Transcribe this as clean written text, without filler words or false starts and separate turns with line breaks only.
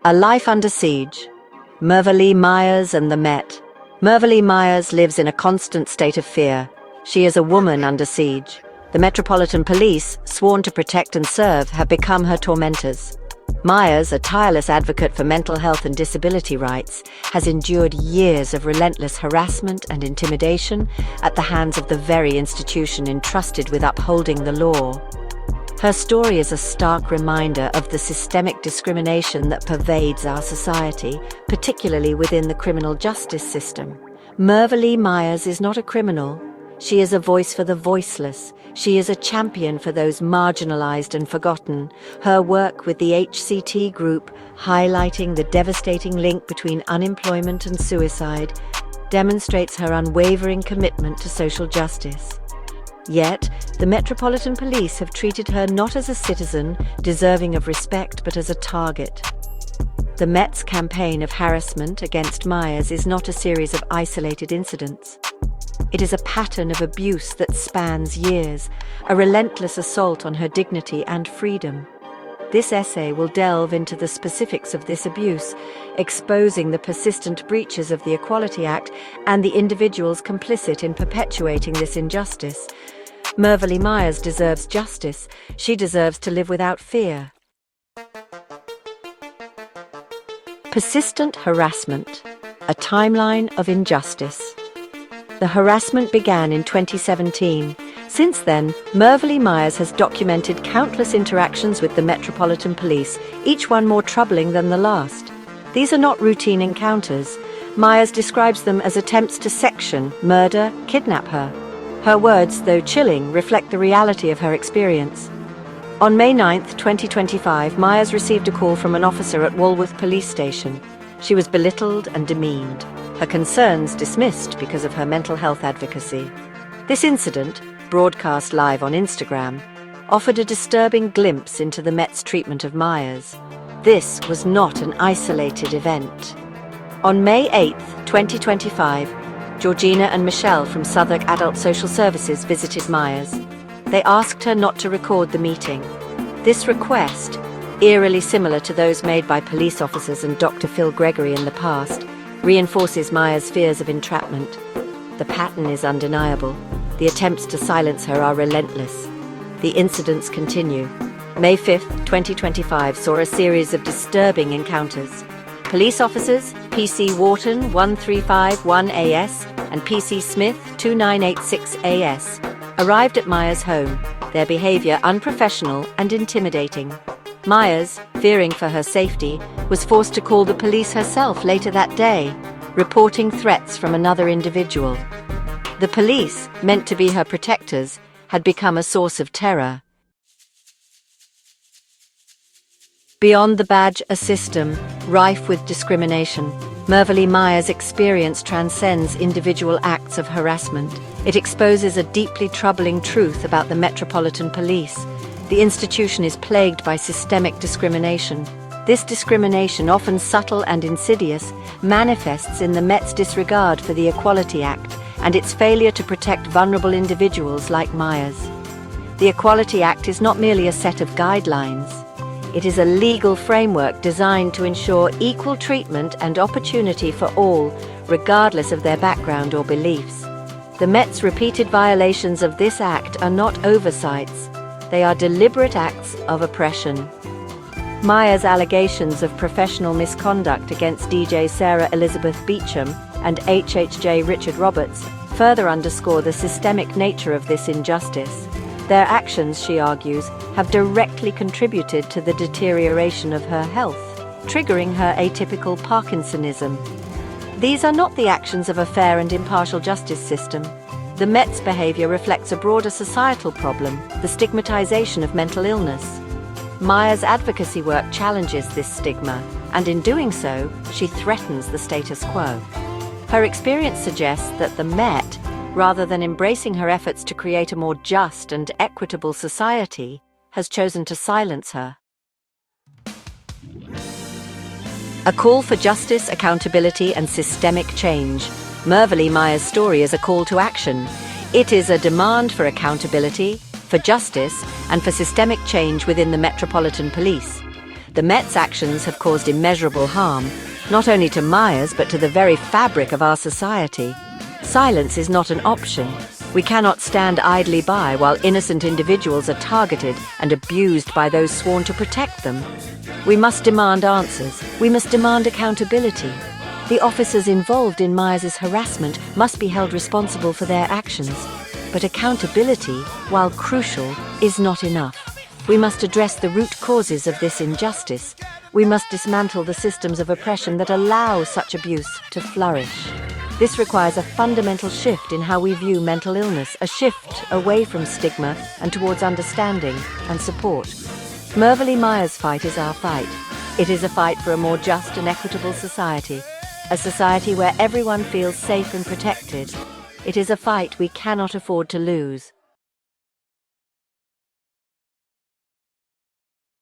A Life Under Siege. Mervale Myers and the Met. Mervale Myers lives in a constant state of fear. She is a woman under siege. The Metropolitan Police, sworn to protect and serve, have become her tormentors. Myers, a tireless advocate for mental health and disability rights, has endured years of relentless harassment and intimidation at the hands of the very institution entrusted with upholding the law. Her story is a stark reminder of the systemic discrimination that pervades our society, particularly within the criminal justice system. Mervale Myers is not a criminal. She is a voice for the voiceless. She is a champion for those marginalized and forgotten. Her work with the HCT group, highlighting the devastating link between unemployment and suicide, demonstrates her unwavering commitment to social justice. Yet, the Metropolitan Police have treated her not as a citizen deserving of respect, but as a target. The Met's campaign of harassment against Myers is not a series of isolated incidents. It is a pattern of abuse that spans years, a relentless assault on her dignity and freedom. This essay will delve into the specifics of this abuse, exposing the persistent breaches of the Equality Act and the individuals complicit in perpetuating this injustice. Mervale Myers deserves justice. She deserves to live without fear. Persistent harassment, a timeline of injustice. The harassment began in 2017. Since then, Mervale Myers has documented countless interactions with the Metropolitan Police, each one more troubling than the last. These are not routine encounters. Myers describes them as attempts to section, murder, kidnap her. Her words, though chilling, reflect the reality of her experience. On May 9, 2025, Myers received a call from an officer at Walworth Police Station. She was belittled and demeaned, her concerns dismissed because of her mental health advocacy. This incident, broadcast live on Instagram, offered a disturbing glimpse into the Met's treatment of Myers. This was not an isolated event. On May 8, 2025, Georgina and Michelle from Southwark Adult Social Services visited Myers. They asked her not to record the meeting. This request, eerily similar to those made by police officers and Dr. Phil Gregory in the past, reinforces Myers' fears of entrapment. The pattern is undeniable. The attempts to silence her are relentless. The incidents continue. May 5, 2025 saw a series of disturbing encounters. Police officers PC Wharton 1351AS and PC Smith 2986AS arrived at Myers' home, their behavior unprofessional and intimidating. Myers, fearing for her safety, was forced to call the police herself later that day, reporting threats from another individual. The police, meant to be her protectors, had become a source of terror. Beyond the badge, a system rife with discrimination. Mervale Myers' experience transcends individual acts of harassment. It exposes a deeply troubling truth about the Metropolitan Police. The institution is plagued by systemic discrimination. This discrimination, often subtle and insidious, manifests in the Met's disregard for the Equality Act and its failure to protect vulnerable individuals like Myers. The Equality Act is not merely a set of guidelines. It is a legal framework designed to ensure equal treatment and opportunity for all, regardless of their background or beliefs. The Met's repeated violations of this act are not oversights. They are deliberate acts of oppression. Myers' allegations of professional misconduct against DJ Sarah Elizabeth Beecham and HHJ Richard Roberts further underscore the systemic nature of this injustice. Their actions, she argues, have directly contributed to the deterioration of her health, triggering her atypical Parkinsonism. These are not the actions of a fair and impartial justice system. The Met's behavior reflects a broader societal problem, the stigmatization of mental illness. Myers' advocacy work challenges this stigma, and in doing so, she threatens the status quo. Her experience suggests that the Met, rather than embracing her efforts to create a more just and equitable society, has chosen to silence her. A call for justice, accountability, and systemic change. Mervale Myers' story is a call to action. It is a demand for accountability, for justice, and for systemic change within the Metropolitan Police. The Met's actions have caused immeasurable harm, not only to Myers but to the very fabric of our society. Silence is not an option. We cannot stand idly by while innocent individuals are targeted and abused by those sworn to protect them. We must demand answers. We must demand accountability. The officers involved in Myers' harassment must be held responsible for their actions. But accountability, while crucial, is not enough. We must address the root causes of this injustice. We must dismantle the systems of oppression that allow such abuse to flourish. This requires a fundamental shift in how we view mental illness, a shift away from stigma and towards understanding and support. Mervily Myers' fight is our fight. It is a fight for a more just and equitable society, a society where everyone feels safe and protected. It is a fight we cannot afford to lose.